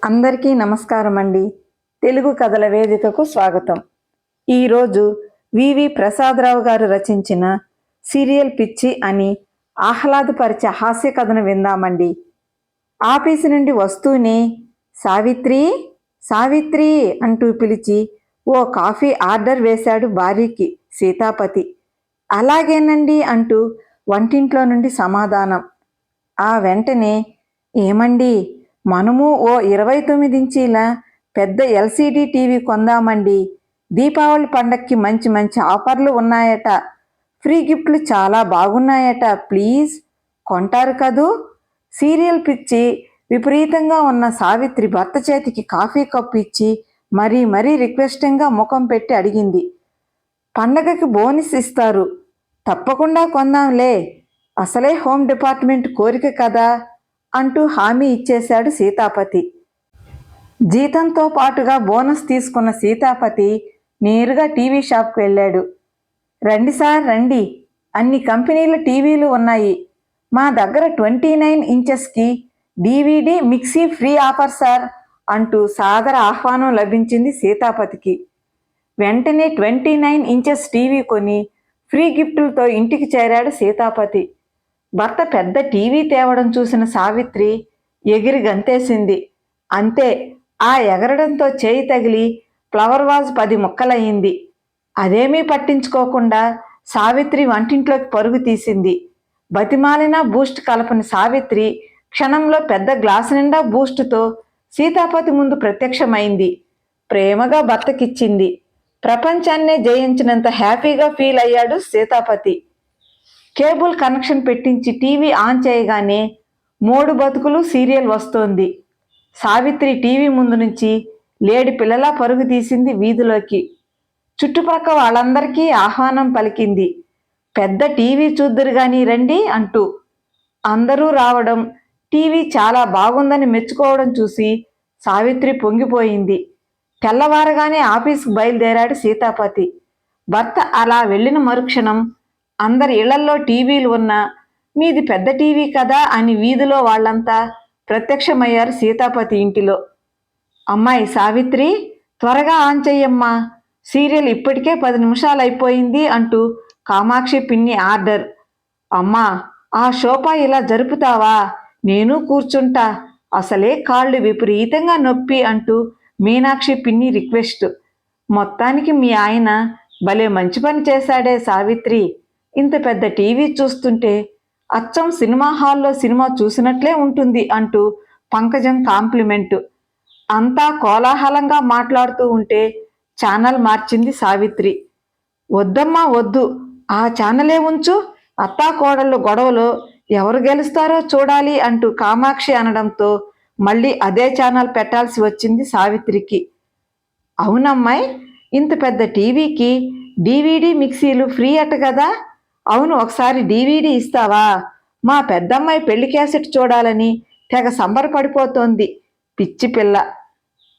అందరికీ నమస్కారం అండి. తెలుగు కథల వేదికకు స్వాగతం. ఈరోజు వివి ప్రసాదరావు గారు రచించిన సీరియల్ పిచ్చి అని ఆహ్లాదపరిచే హాస్య కథను విందామండి. ఆఫీసు నుండి వస్తూనే సావిత్రి సావిత్రి అంటూ పిలిచి ఓ కాఫీ ఆర్డర్ వేశాడు భార్యకి సీతాపతి. అలాగేనండి అంటూ వంటింట్లో నుండి సమాధానం. ఆ వెంటనే ఏమండి, మనము ఓ 29 ఇంచీల పెద్ద ఎల్సిడి టీవీ కొందామండి. దీపావళి పండక్కి మంచి మంచి ఆఫర్లు ఉన్నాయట. ఫ్రీ గిఫ్ట్లు చాలా బాగున్నాయట. ప్లీజ్ కొంటారు కదూ? సీరియల్ పిచ్చి విపరీతంగా ఉన్న సావిత్రి భర్త చేతికి కాఫీ కప్పు ఇచ్చి మరీ రిక్వెస్టింగ్గా ముఖం పెట్టి అడిగింది. పండగకి బోనస్ ఇస్తారు, తప్పకుండా కొందాంలే, అసలే హోమ్ డిపార్ట్మెంట్ కోరిక కదా అంటూ హామీ ఇచ్చేశాడు సీతాపతి. జీతంతో పాటుగా బోనస్ తీసుకున్న సీతాపతి నేరుగా టీవీ షాప్కి వెళ్ళాడు. రండి సార్ రండి, అన్ని కంపెనీల టీవీలు ఉన్నాయి. మా దగ్గర 29 ఇంచెస్కి DVD mixie free offer sir అంటూ సాదర ఆహ్వానం లభించింది సీతాపతికి. వెంటనే 29 ఇంచెస్ టీవీ కొని ఫ్రీ గిఫ్టులతో ఇంటికి చేరాడు సీతాపతి. భర్త పెద్ద టీవీ తేవడం చూసిన సావిత్రి ఎగిరి గంతేసింది. అంతే, ఆ ఎగరడంతో చేయి తగిలి ఫ్లవర్ వాజ్ 10 ముక్కలయ్యింది. అదేమీ పట్టించుకోకుండా సావిత్రి వంటింట్లోకి పరుగు తీసింది. బతిమాలినా బూస్ట్ కలపని సావిత్రి క్షణంలో పెద్ద గ్లాసు నిండా బూస్టుతో సీతాపతి ముందు ప్రత్యక్షమైంది. ప్రేమగా భర్తకిచ్చింది. ప్రపంచాన్నే జయించినంత హ్యాపీగా ఫీల్ అయ్యాడు సీతాపతి. కేబుల్ కనెక్షన్ పెట్టించి టీవీ ఆన్ చేయగానే మోడు బతుకులు సీరియల్ వస్తోంది. సావిత్రి టీవీ ముందు నుంచి లేడి పిల్లలా పరుగు తీసింది వీధిలోకి. చుట్టుప్రక్క వాళ్ళందరికీ ఆహ్వానం పలికింది. పెద్ద టీవీ చూద్దురు గాని రండి అంటూ. అందరూ రావడం, టీవీ చాలా బాగుందని మెచ్చుకోవడం చూసి సావిత్రి పొంగిపోయింది. తెల్లవారగానే ఆఫీసుకు బయలుదేరాడు సీతాపతి. భర్త అలా వెళ్ళిన మరుక్షణం అందరి ఇళ్లల్లో టీవీలు ఉన్నా మీది పెద్ద టీవీ కదా అని వీధిలో వాళ్ళంతా ప్రత్యక్షమయ్యారు సీతాపతి ఇంటిలో. అమ్మాయి సావిత్రి, త్వరగా ఆన్ చెయ్యమ్మా, సీరియల్ ఇప్పటికే 10 నిమిషాలు అయిపోయింది అంటూ కామాక్షి పిన్ని ఆర్డర్. అమ్మా, ఆ సోఫా ఇలా జరుపుతావా, నేను కూర్చుంటా, అసలే కాళ్ళు విపరీతంగా నొప్పి అంటూ మీనాక్షి పిన్ని రిక్వెస్ట్. మొత్తానికి మీ ఆయన భలే మంచి పని చేశాడే సావిత్రి, ఇంత పెద్ద టీవీ చూస్తుంటే అచ్చం సినిమా హాల్లో సినిమా చూసినట్లే ఉంటుంది అంటూ పంకజం కాంప్లిమెంటు. అంతా కోలాహలంగా మాట్లాడుతూ ఉంటే ఛానల్ మార్చింది సావిత్రి. వద్దమ్మా వద్దు, ఆ ఛానలే ఉంచు, అత్తాకోడళ్ళు గొడవలో ఎవరు గెలుస్తారో చూడాలి అంటూ కామాక్షి అనడంతో మళ్ళీ అదే ఛానల్ పెట్టాల్సి వచ్చింది సావిత్రికి. అవునమ్మాయి, ఇంత పెద్ద టీవీకి DVD మిక్సీలు ఫ్రీ అట కదా? అవును, ఒకసారి DVD ఇస్తావా? మా పెద్దమ్మాయి పెళ్లి క్యాసెట్ చూడాలని తెగ సంబరపడిపోతోంది పిచ్చి పిల్ల.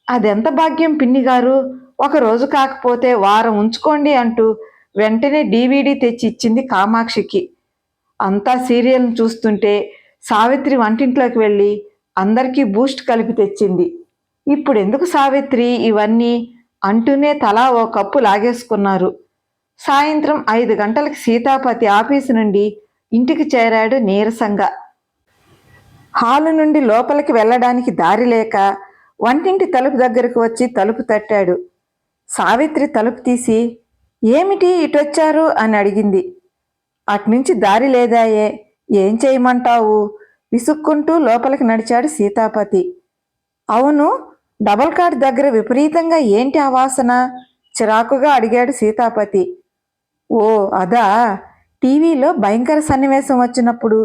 అదెంత భాగ్యం పిన్నిగారు, ఒకరోజు కాకపోతే వారం ఉంచుకోండి అంటూ వెంటనే DVD తెచ్చి ఇచ్చింది కామాక్షికి. అంతా సీరియల్ను చూస్తుంటే సావిత్రి వంటింట్లోకి వెళ్ళి అందరికీ బూస్ట్ కలిపి తెచ్చింది. ఇప్పుడెందుకు సావిత్రి ఇవన్నీ అంటూనే తలా ఓ కప్పు లాగేసుకున్నారు. సాయంత్రం 5 గంటలకు సీతాపతి ఆఫీసు నుండి ఇంటికి చేరాడు నీరసంగా. హాలు నుండి లోపలికి వెళ్ళడానికి దారి లేక వంటింటి తలుపు దగ్గరకు వచ్చి తలుపు తట్టాడు. సావిత్రి తలుపు తీసి ఏమిటి ఇటొచ్చారు అని అడిగింది. అట్నుంచి దారి లేదాయే, ఏం చేయమంటావు విసుక్కుంటూ లోపలికి నడిచాడు సీతాపతి. అవును, డబల్ కాట్ దగ్గర విపరీతంగా ఏంటి ఆ వాసన చిరాకుగా అడిగాడు సీతాపతి. ఓ అదా, టీవీలో భయంకర సన్నివేశం వచ్చినప్పుడు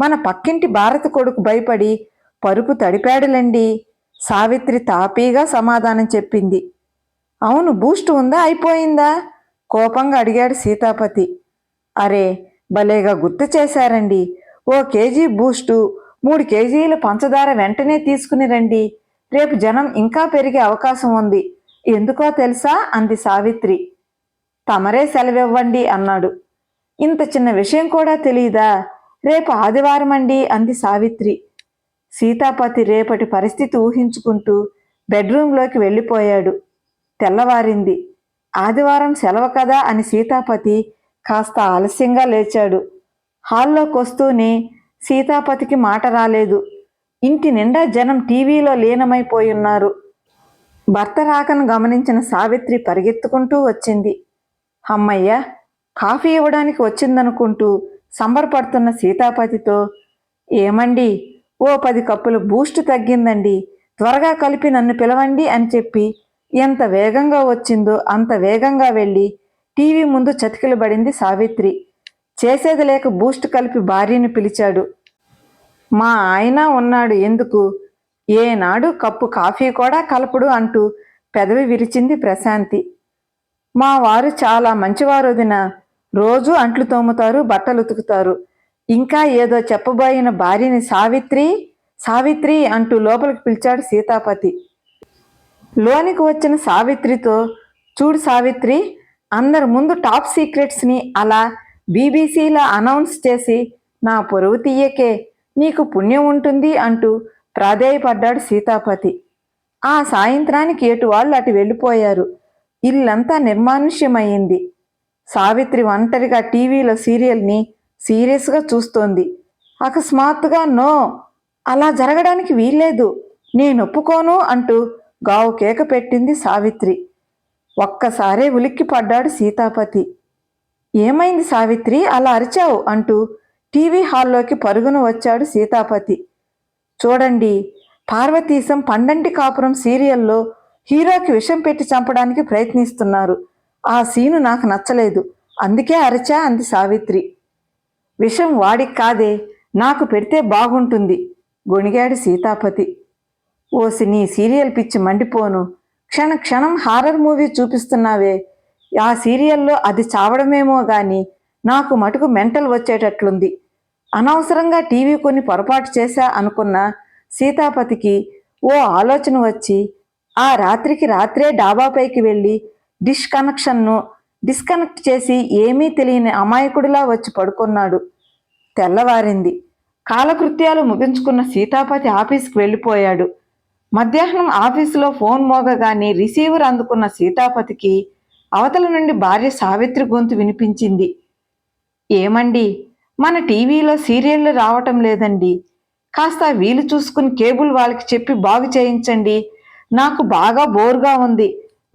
మన పక్కింటి భారత కొడుకు భయపడి పరుపు తడిపాడులండి, సావిత్రి తాపీగా సమాధానం చెప్పింది. అవును, బూస్ట్ ఉందా అయిపోయిందా కోపంగా అడిగాడు సీతాపతి. అరే, భలేగా గుర్తు చేశారండి, ఓ కేజీ బూస్టు 3 కేజీల పంచదార వెంటనే తీసుకుని రండి, రేపు జనం ఇంకా పెరిగే అవకాశం ఉంది, ఎందుకో తెలుసా అంది సావిత్రి. తమరే సెలవివ్వండి అన్నాడు. ఇంత చిన్న విషయం కూడా తెలీదా, రేపు ఆదివారం అండి అంది సావిత్రి. సీతాపతి రేపటి పరిస్థితి ఊహించుకుంటూ బెడ్రూంలోకి వెళ్ళిపోయాడు. తెల్లవారింది. ఆదివారం సెలవు కదా అని సీతాపతి కాస్త ఆలస్యంగా లేచాడు. హాల్లోకి వస్తూనే సీతాపతికి మాట రాలేదు. ఇంటి నిండా జనం టీవీలో లీనమైపోయున్నారు. భర్త రాకను గమనించిన సావిత్రి పరిగెత్తుకుంటూ వచ్చింది. అమ్మయ్య, కాఫీ ఇవ్వడానికి వచ్చిందనుకుంటూ సంబరపడుతున్న సీతాపతితో, ఏమండి, ఓ 10 కప్పులు బూస్ట్ తగ్గిందండి, త్వరగా కలిపి నన్ను పిలవండి అని చెప్పి ఎంత వేగంగా వచ్చిందో అంత వేగంగా వెళ్ళి టీవీ ముందు చతికిలబడింది సావిత్రి. చేసేది లేక బూస్ట్ కలిపి భార్యను పిలిచాడు. మా ఆయన ఉన్నాడు ఎందుకు, ఏనాడు కప్పు కాఫీ కూడా కలపడు అంటూ పెదవి విరిచింది ప్రశాంతి. మా వారు చాలా మంచివారు వదిన, రోజూ అంట్లు తోముతారు, బట్టలు ఉతుకుతారు. ఇంకా ఏదో చెప్పబోయిన భార్యని సావిత్రి సావిత్రి అంటూ లోపలికి పిలిచాడు సీతాపతి. లోనికి వచ్చిన సావిత్రితో, చూడు సావిత్రి, అందరి ముందు టాప్ సీక్రెట్స్ని అలా బీబీసీలో అనౌన్స్ చేసి నా పొరుగు తీయకే, నీకు పుణ్యం ఉంటుంది అంటూ ప్రాధేయపడ్డాడు సీతాపతి. ఆ సాయంత్రానికి ఎటువాళ్ళు అటు వెళ్ళిపోయారు. ఇల్లంతా నిర్మానుష్యమయ్యింది. సావిత్రి ఒంటరిగా టీవీలో సీరియల్ని సీరియస్గా చూస్తోంది. అకస్మాత్తుగా నో, అలా జరగడానికి వీల్లేదు, నేను ఒప్పుకోను అంటూ గావు కేక పెట్టింది సావిత్రి. ఒక్కసారే ఉలిక్కి పడ్డాడు సీతాపతి. ఏమైంది సావిత్రి, అలా అరిచావు అంటూ టీవీ హాల్లోకి పరుగున వచ్చాడు సీతాపతి. చూడండి, పార్వతీశం పండంటి కాపురం సీరియల్లో హీరోకి విషం పెట్టి చంపడానికి ప్రయత్నిస్తున్నారు. ఆ సీను నాకు నచ్చలేదు, అందుకే అరిచా అంది సావిత్రి. విషం వాడికి కాదే, నాకు పెడితే బాగుంటుంది గొణిగాడు సీతాపతి. ఓసి నీ సీరియల్ పిచ్చి మండిపోను, క్షణ క్షణం హారర్ మూవీ చూపిస్తున్నావే, ఆ సీరియల్లో అది చావడమేమో గాని నాకు మటుకు మెంటల్ వచ్చేటట్లుంది. అనవసరంగా టీవీ కొని పొరపాటు చేశా అనుకున్న సీతాపతికి ఓ ఆలోచన వచ్చి ఆ రాత్రికి రాత్రే డాబాపైకి వెళ్ళి డిస్కనెక్ట్ చేసి ఏమీ తెలియని అమాయకుడిలా వచ్చి పడుకున్నాడు. తెల్లవారింది. కాలకృత్యాలు ముగించుకున్న సీతాపతి ఆఫీస్కి వెళ్ళిపోయాడు. మధ్యాహ్నం ఆఫీసులో ఫోన్ మోగగానే రిసీవర్ అందుకున్న సీతాపతికి అవతల నుండి భార్య సావిత్రి గొంతు వినిపించింది. ఏమండి, మన టీవీలో సీరియళ్ళు రావటం లేదండి, కాస్త వీలు చూసుకుని కేబుల్ వాళ్ళకి చెప్పి బాగు చేయించండి, నాకు బాగా బోర్గా ఉంది,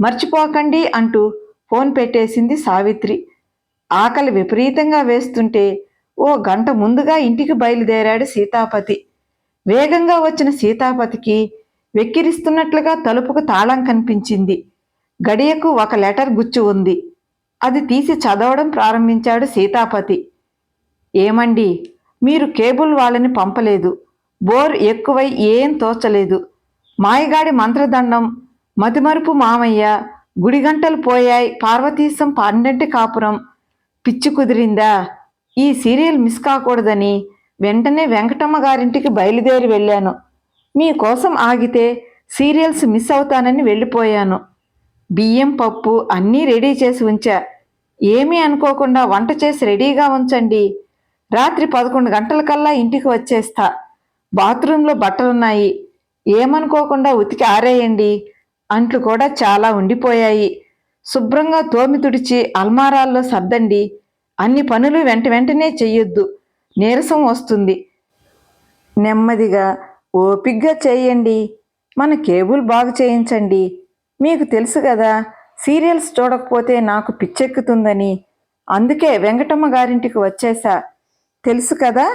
మర్చిపోకండి అంటూ ఫోన్ పెట్టేసింది సావిత్రి. ఆకలి విపరీతంగా వేస్తుంటే ఓ గంట ముందుగా ఇంటికి బయలుదేరాడు సీతాపతి. వేగంగా వచ్చిన సీతాపతికి వెక్కిరిస్తున్నట్లుగా తలుపుకు తాళం కనిపించింది. గడియకు ఒక లెటర్ గుచ్చి ఉంది. అది తీసి చదవడం ప్రారంభించాడు సీతాపతి. ఏమండి, మీరు కేబుల్ వాళ్ళని పంపలేదు, బోర్ ఎక్కువై ఏం తోచలేదు, మాయగాడి మంత్రదండం, మతిమరుపు మామయ్య, గుడిగంటలు పోయాయి, పార్వతీశం పండంటి కాపురం, పిచ్చి కుదిరిందా, ఈ సీరియల్ మిస్ కాకూడదని వెంటనే వెంకటమ్మ గారింటికి బయలుదేరి వెళ్ళాను. మీకోసం ఆగితే సీరియల్స్ మిస్ అవుతానని వెళ్ళిపోయాను. బియ్యం పప్పు అన్నీ రెడీ చేసి ఉంచా, ఏమీ అనుకోకుండా వంట చేసి రెడీగా ఉంచండి. రాత్రి 11 గంటలకల్లా ఇంటికి వచ్చేస్తా. బాత్రూంలో బట్టలున్నాయి, ఏమనుకోకుండా ఉతికి ఆరేయండి. అంట్లు కూడా చాలా ఉండిపోయాయి, శుభ్రంగా తోమి తుడిచి అల్మారాల్లో సర్దండి. అన్ని పనులు వెంటనే చెయ్యొద్దు, నీరసం వస్తుంది. నెమ్మదిగా ఓపిగ్గా చేయండి. మన కేబుల్ బాగు చేయించండి. మీకు తెలుసు కదా, సీరియల్స్ చూడకపోతే నాకు పిచ్చెక్కుతుందని, అందుకే వెంకటమ్మ గారింటికి వచ్చేసా. తెలుసు కదా,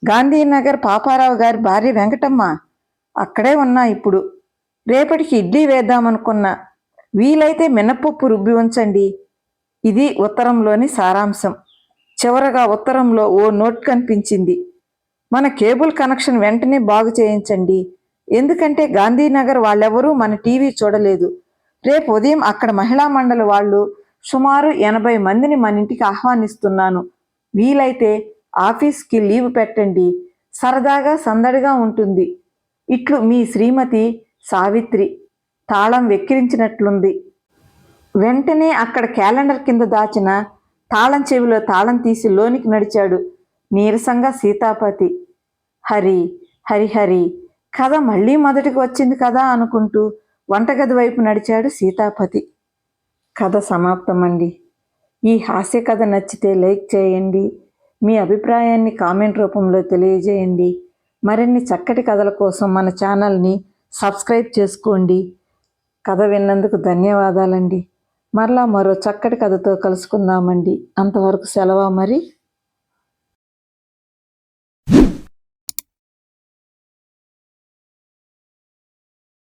గాంధీనగర్ పాపారావు గారి భార్య వెంకటమ్మ, అక్కడే ఉన్నా ఇప్పుడు. రేపటికి ఇడ్లీ వేద్దామనుకున్నా, వీలైతే మినపప్పు రుబ్బి ఉంచండి. ఇది ఉత్తరంలోని సారాంశం. చివరగా ఉత్తరంలో ఓ నోట్ కనిపించింది. మన కేబుల్ కనెక్షన్ వెంటనే బాగు చేయించండి, ఎందుకంటే గాంధీనగర్ వాళ్ళెవరూ మన టీవీ చూడలేదు. రేపు ఉదయం అక్కడ మహిళా మండలి వాళ్ళు సుమారు 80 మందిని మన ఇంటికి ఆహ్వానిస్తున్నాను. వీలైతే ఆఫీస్కి లీవ్ పెట్టండి, సరదాగా సందడిగా ఉంటుంది. ఇట్లు మీ శ్రీమతి సావిత్రి. తాళం వెక్కిరించినట్లుంది. వెంటనే అక్కడ క్యాలెండర్ కింద దాచిన తాళం చెవిలో తాళం తీసి లోనికి నడిచాడు నీరసంగా సీతాపతి. హరి హరి హరి, కథ మళ్ళీ మొదటికి వచ్చింది కదా అనుకుంటూ వంటగది వైపు నడిచాడు సీతాపతి. కథ సమాప్తమండి. ఈ హాస్య కథ నచ్చితే లైక్ చేయండి. మీ అభిప్రాయాన్ని కామెంట్ రూపంలో తెలియజేయండి. మరిన్ని చక్కటి కథల కోసం మన ఛానల్ని సబ్స్క్రైబ్ చేసుకోండి. కథ విన్నందుకు ధన్యవాదాలండి. మరలా మరో చక్కటి కథతో కలుసుకుందామండి. అంతవరకు సెలవు మరి.